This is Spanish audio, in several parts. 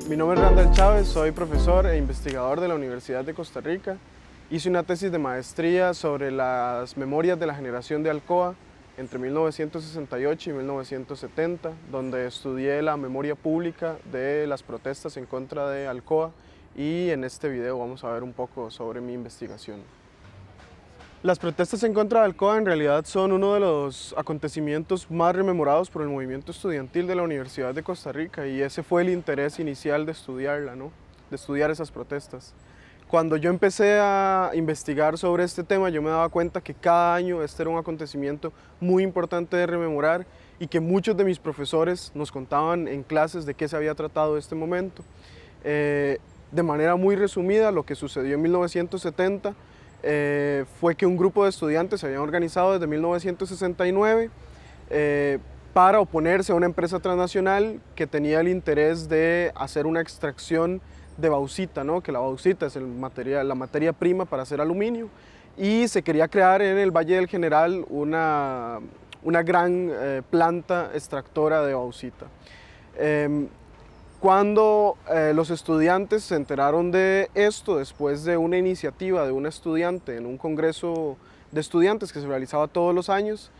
Mi nombre es Randall Chávez, soy profesor e investigador de la Universidad de Costa Rica. Hice una tesis de maestría sobre las memorias de la generación de Alcoa entre 1968 y 1970, donde estudié la memoria pública de las protestas en contra de Alcoa, y en este video vamos a ver un poco sobre mi investigación. Las protestas en contra de Alcoa en realidad son uno de los acontecimientos más rememorados por el movimiento estudiantil de la Universidad de Costa Rica, y ese fue el interés inicial de estudiarla, ¿no? De estudiar esas protestas. Cuando yo empecé a investigar sobre este tema, yo me daba cuenta que cada año este era un acontecimiento muy importante de rememorar, y que muchos de mis profesores nos contaban en clases de qué se había tratado este momento. De manera muy resumida, lo que sucedió en 1970 fue que un grupo de estudiantes se habían organizado desde 1969 para oponerse a una empresa transnacional que tenía el interés de hacer una extracción de bauxita, ¿no? Que la bauxita es la materia prima para hacer aluminio, y se quería crear en el Valle del General una gran planta extractora de bauxita. Cuando los estudiantes se enteraron de esto, después de una iniciativa de una estudiante en un congreso de estudiantes que se realizaba todos los años,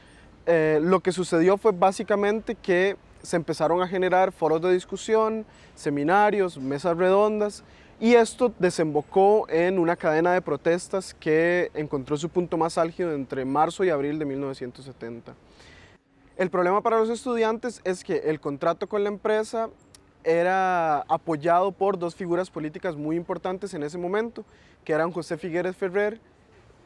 lo que sucedió fue básicamente que se empezaron a generar foros de discusión, seminarios, mesas redondas, y esto desembocó en una cadena de protestas que encontró su punto más álgido entre marzo y abril de 1970. El problema para los estudiantes es que el contrato con la empresa era apoyado por dos figuras políticas muy importantes en ese momento, que eran José Figueres Ferrer,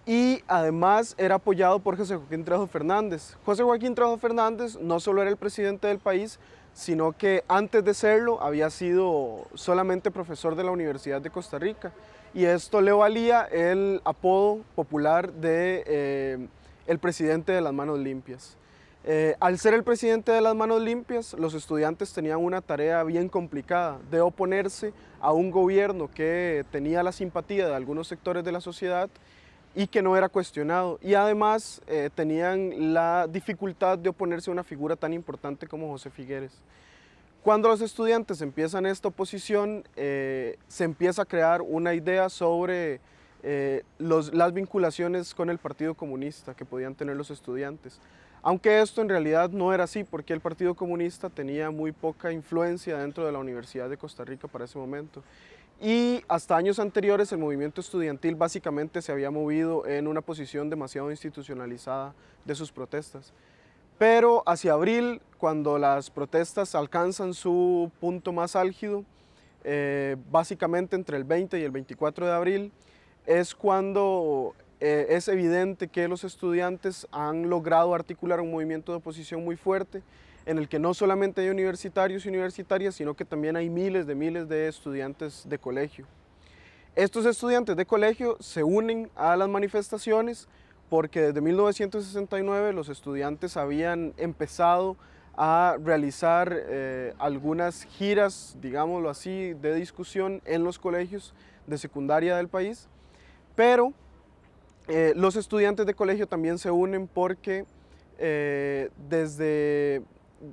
y además era apoyado por José Joaquín Trejo Fernández. José Joaquín Trejo Fernández no solo era el presidente del país, sino que antes de serlo había sido solamente profesor de la Universidad de Costa Rica, y esto le valía el apodo popular de el presidente de las manos limpias. Al ser el presidente de las manos limpias, los estudiantes tenían una tarea bien complicada de oponerse a un gobierno que tenía la simpatía de algunos sectores de la sociedad y que no era cuestionado, y además tenían la dificultad de oponerse a una figura tan importante como José Figueres. Cuando los estudiantes empiezan esta oposición, se empieza a crear una idea sobre las vinculaciones con el Partido Comunista que podían tener los estudiantes. Aunque esto en realidad no era así, porque el Partido Comunista tenía muy poca influencia dentro de la Universidad de Costa Rica para ese momento. Y hasta años anteriores el movimiento estudiantil básicamente se había movido en una posición demasiado institucionalizada de sus protestas. Pero hacia abril, cuando las protestas alcanzan su punto más álgido, básicamente entre el 20 y el 24 de abril, es cuando es evidente que los estudiantes han logrado articular un movimiento de oposición muy fuerte, en el que no solamente hay universitarios y universitarias, sino que también hay miles de estudiantes de colegio. Estos estudiantes de colegio se unen a las manifestaciones porque desde 1969 los estudiantes habían empezado a realizar algunas giras, digámoslo así, de discusión en los colegios de secundaria del país, pero los estudiantes de colegio también se unen porque desde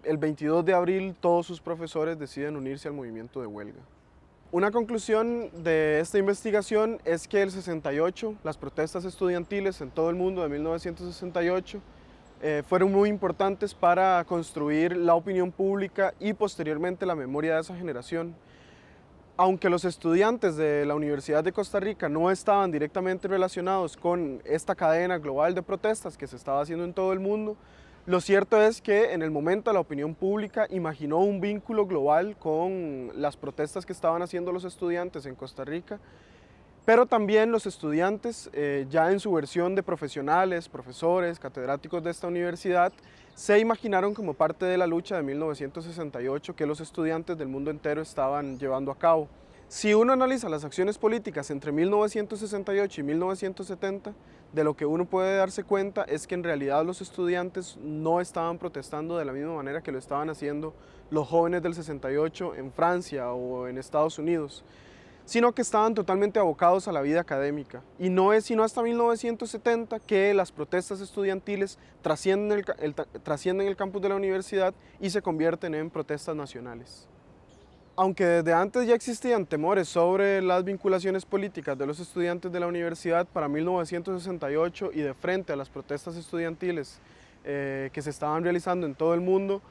el 22 de abril todos sus profesores deciden unirse al movimiento de huelga. Una conclusión de esta investigación es que el 68, las protestas estudiantiles en todo el mundo de 1968, fueron muy importantes para construir la opinión pública y posteriormente la memoria de esa generación. Aunque los estudiantes de la Universidad de Costa Rica no estaban directamente relacionados con esta cadena global de protestas que se estaba haciendo en todo el mundo, lo cierto es que en el momento la opinión pública imaginó un vínculo global con las protestas que estaban haciendo los estudiantes en Costa Rica, pero también los estudiantes, ya en su versión de profesionales, profesores, catedráticos de esta universidad, se imaginaron como parte de la lucha de 1968 que los estudiantes del mundo entero estaban llevando a cabo. Si uno analiza las acciones políticas entre 1968 y 1970, de lo que uno puede darse cuenta es que en realidad los estudiantes no estaban protestando de la misma manera que lo estaban haciendo los jóvenes del 68 en Francia o en Estados Unidos, sino que estaban totalmente abocados a la vida académica. Y no es sino hasta 1970 que las protestas estudiantiles trascienden el campus de la universidad y se convierten en protestas nacionales. Aunque desde antes ya existían temores sobre las vinculaciones políticas de los estudiantes de la universidad, para 1968 y de frente a las protestas estudiantiles que se estaban realizando en todo el mundo,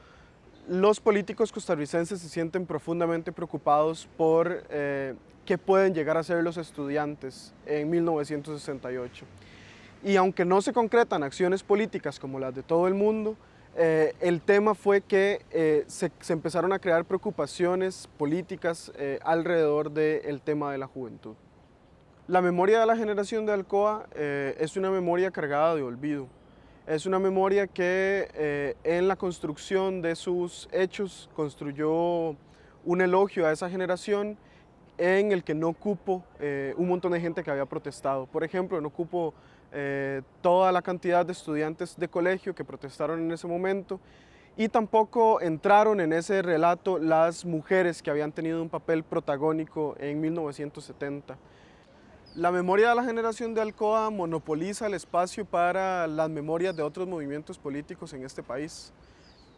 los políticos costarricenses se sienten profundamente preocupados por qué pueden llegar a ser los estudiantes en 1968. Y aunque no se concretan acciones políticas como las de todo el mundo, el tema fue que se empezaron a crear preocupaciones políticas alrededor del tema de la juventud. La memoria de la generación de Alcoa es una memoria cargada de olvido. Es una memoria que en la construcción de sus hechos construyó un elogio a esa generación en el que no cupo un montón de gente que había protestado. Por ejemplo, no cupo toda la cantidad de estudiantes de colegio que protestaron en ese momento, y tampoco entraron en ese relato las mujeres que habían tenido un papel protagónico en 1970. La memoria de la generación de Alcoa monopoliza el espacio para las memorias de otros movimientos políticos en este país.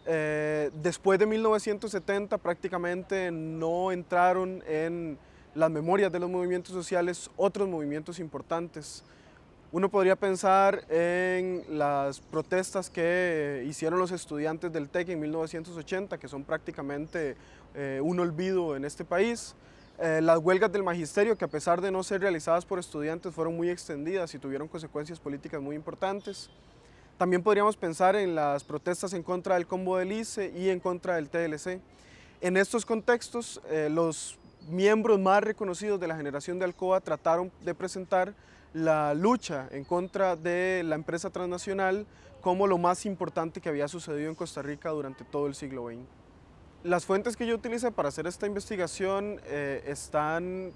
Después de 1970 prácticamente no entraron en las memorias de los movimientos sociales otros movimientos importantes. Uno podría pensar en las protestas que hicieron los estudiantes del TEC en 1980, que son prácticamente un olvido en este país. Las huelgas del magisterio, que a pesar de no ser realizadas por estudiantes, fueron muy extendidas y tuvieron consecuencias políticas muy importantes. También podríamos pensar en las protestas en contra del combo del ICE y en contra del TLC. En estos contextos, los miembros más reconocidos de la generación de Alcoa trataron de presentar la lucha en contra de la empresa transnacional como lo más importante que había sucedido en Costa Rica durante todo el siglo XX. Las fuentes que yo utilicé para hacer esta investigación están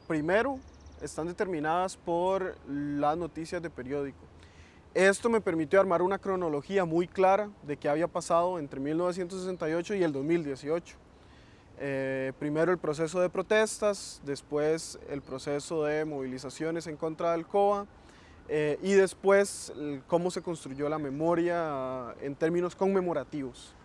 determinadas por las noticias de periódico. Esto me permitió armar una cronología muy clara de qué había pasado entre 1968 y el 2018. Primero el proceso de protestas, después el proceso de movilizaciones en contra de Alcoa y después cómo se construyó la memoria en términos conmemorativos.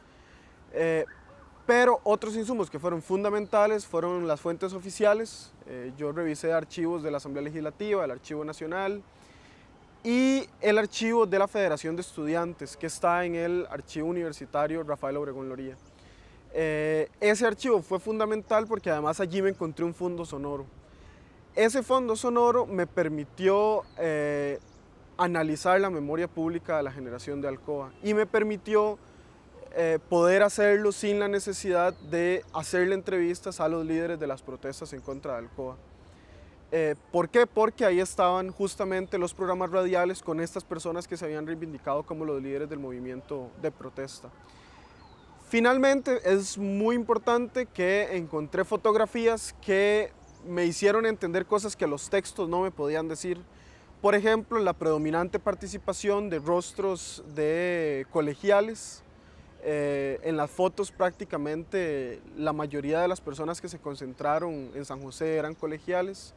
Pero otros insumos que fueron fundamentales fueron las fuentes oficiales. Yo revisé archivos de la Asamblea Legislativa, el Archivo Nacional y el archivo de la Federación de Estudiantes, que está en el Archivo Universitario Rafael Obregón Loría. Ese archivo fue fundamental porque además allí me encontré un fondo sonoro. Ese fondo sonoro me permitió analizar la memoria pública de la generación de Alcoa y me permitió poder hacerlo sin la necesidad de hacerle entrevistas a los líderes de las protestas en contra de Alcoa. ¿Por qué? Porque ahí estaban justamente los programas radiales con estas personas que se habían reivindicado como los líderes del movimiento de protesta. Finalmente, es muy importante que encontré fotografías que me hicieron entender cosas que los textos no me podían decir. Por ejemplo, la predominante participación de rostros de colegiales. En las fotos prácticamente la mayoría de las personas que se concentraron en San José eran colegiales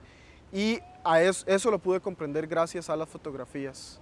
y a eso lo pude comprender gracias a las fotografías.